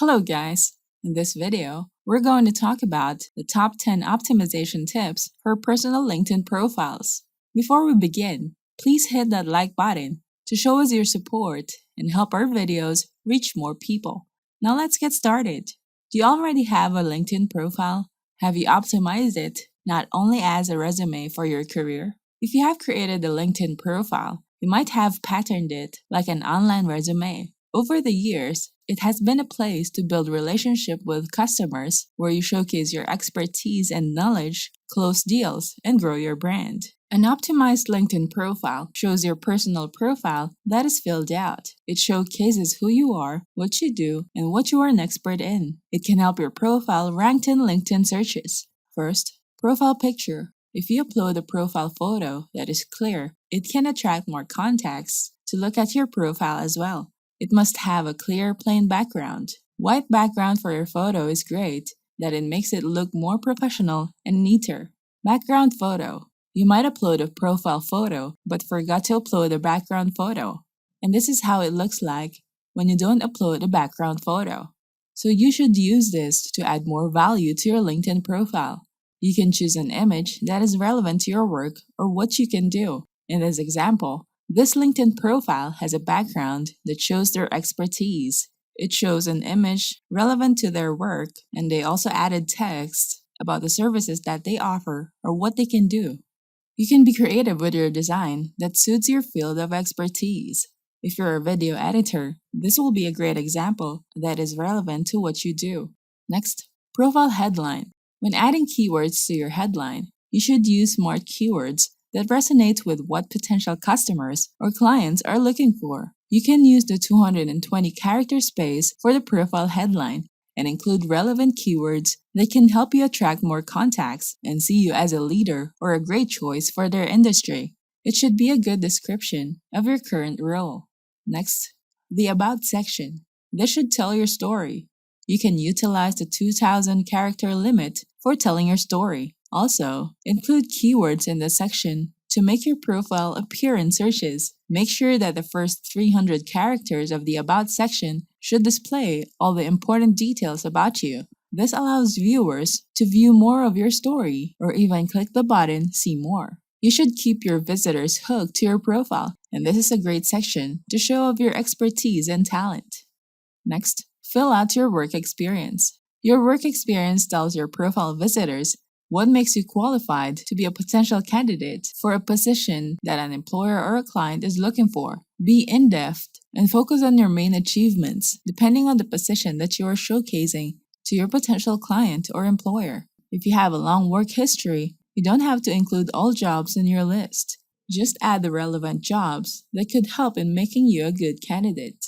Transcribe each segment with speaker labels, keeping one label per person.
Speaker 1: Hello guys! In this video, we're going to talk about the top 10 optimization tips for personal LinkedIn profiles. Before we begin, please hit that like button to show us your support and help our videos reach more people. Now let's get started. Do you already have a LinkedIn profile? Have you optimized it not only as a resume for your career? If you have created a LinkedIn profile, you might have patterned it like an online resume. Over the years, it has been a place to build relationship with customers where you showcase your expertise and knowledge, close deals, and grow your brand. An optimized LinkedIn profile shows your personal profile that is filled out. It showcases who you are, what you do, and what you are an expert in. It can help your profile rank in LinkedIn searches. First, profile picture. If you upload a profile photo that is clear, it can attract more contacts to look at your profile as well. It must have a clear, plain background. White background for your photo is great, that it makes it look more professional and neater. Background photo. You might upload a profile photo, but forgot to upload a background photo. And this is how it looks like when you don't upload a background photo. So you should use this to add more value to your LinkedIn profile. You can choose an image that is relevant to your work or what you can do. In this example, this LinkedIn profile has a background that shows their expertise. It shows an image relevant to their work, and they also added text about the services that they offer or what they can do. You can be creative with your design that suits your field of expertise. If you're a video editor, this will be a great example that is relevant to what you do. Next, profile headline. When adding keywords to your headline, you should use smart keywords that resonate with what potential customers or clients are looking for. You can use the 220 character space for the profile headline and include relevant keywords that can help you attract more contacts and see you as a leader or a great choice for their industry. It should be a good description of your current role. Next, the About section. This should tell your story. You can utilize the 2,000 character limit for telling your story. Also, include keywords in the section to make your profile appear in searches. Make sure that the first 300 characters of the About section should display all the important details about you. This allows viewers to view more of your story or even click the button See More. You should keep your visitors hooked to your profile, and this is a great section to show off your expertise and talent. Next, fill out your work experience. Your work experience tells your profile visitors what makes you qualified to be a potential candidate for a position that an employer or a client is looking for. Be in-depth and focus on your main achievements, depending on the position that you are showcasing to your potential client or employer. If you have a long work history, you don't have to include all jobs in your list. Just add the relevant jobs that could help in making you a good candidate.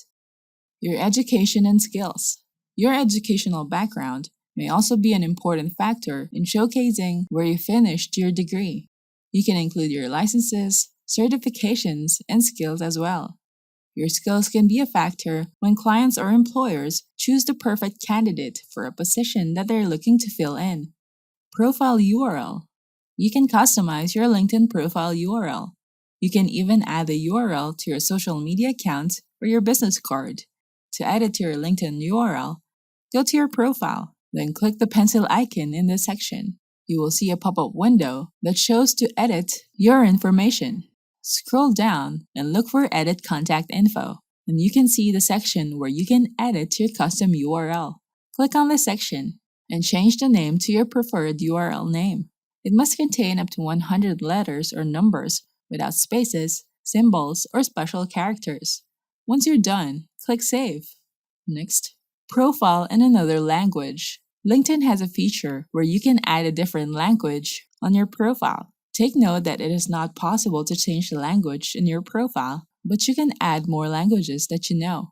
Speaker 1: Your education and skills. Your educational background may also be an important factor in showcasing where you finished your degree. You can include your licenses, certifications, and skills as well. Your skills can be a factor when clients or employers choose the perfect candidate for a position that they're looking to fill in. Profile URL. You can customize your LinkedIn profile URL. You can even add the URL to your social media account or your business card. To edit your LinkedIn URL, go to your profile. Then click the pencil icon in this section. You will see a pop-up window that shows to edit your information. Scroll down and look for Edit Contact Info, and you can see the section where you can edit your custom URL. Click on this section and change the name to your preferred URL name. It must contain up to 100 letters or numbers without spaces, symbols, or special characters. Once you're done, click Save. Next, profile in another language. LinkedIn has a feature where you can add a different language on your profile. Take note that it is not possible to change the language in your profile, but you can add more languages that you know.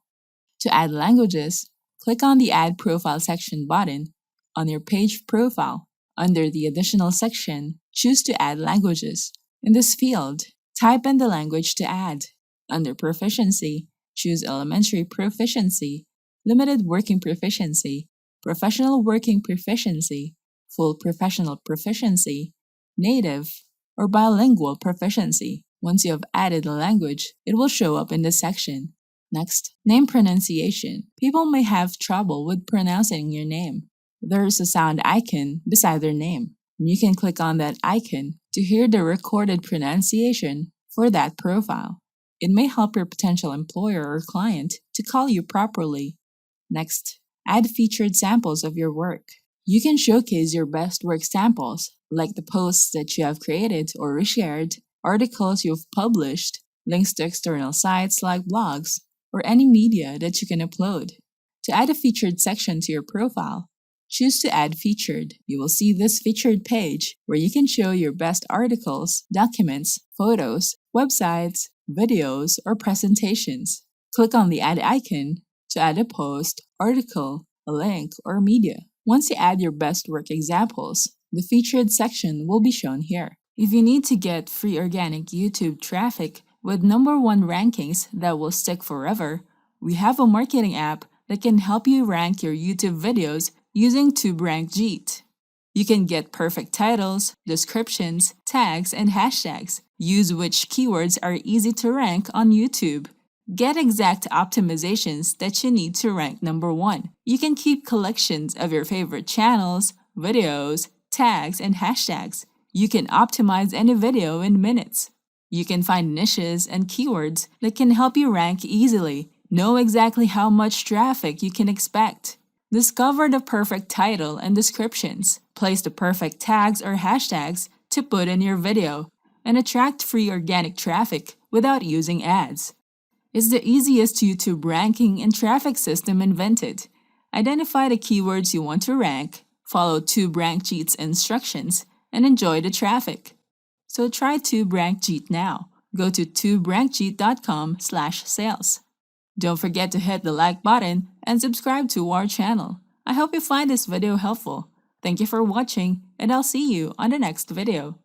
Speaker 1: To add languages, click on the Add Profile section button on your page profile. Under the Additional section, choose to add languages. In this field, type in the language to add. Under Proficiency, choose Elementary Proficiency, Limited Working Proficiency, Professional Working Proficiency, Full Professional Proficiency, Native, or Bilingual Proficiency. Once you have added a language, it will show up in this section. Next, name pronunciation. People may have trouble with pronouncing your name. There's a sound icon beside their name. You can click on that icon to hear the recorded pronunciation for that profile. It may help your potential employer or client to call you properly. Next, add featured samples of your work. You can showcase your best work samples, like the posts that you have created or reshared, articles you've published, links to external sites like blogs, or any media that you can upload. To add a featured section to your profile, choose to add featured. You will see this featured page where you can show your best articles, documents, photos, websites, videos, or presentations. Click on the add icon to add a post, article, a link, or media. Once you add your best work examples, the featured section will be shown here. If you need to get free organic YouTube traffic with #1 rankings that will stick forever, we have a marketing app that can help you rank your YouTube videos using TubeRankJeet. You can get perfect titles, descriptions, tags, and hashtags. Use which keywords are easy to rank on YouTube. Get exact optimizations that you need to rank #1. You can keep collections of your favorite channels, videos, tags, and hashtags. You can optimize any video in minutes. You can find niches and keywords that can help you rank easily. Know exactly how much traffic you can expect. Discover the perfect title and descriptions. Place the perfect tags or hashtags to put in your video and attract free organic traffic without using ads. It's the easiest YouTube ranking and traffic system invented. Identify the keywords you want to rank, follow TubeRankJeet's instructions, and enjoy the traffic. So try TubeRankJeet now. Go to tuberankjeet.com/sales. Don't forget to hit the like button and subscribe to our channel. I hope you find this video helpful. Thank you for watching, and I'll see you on the next video.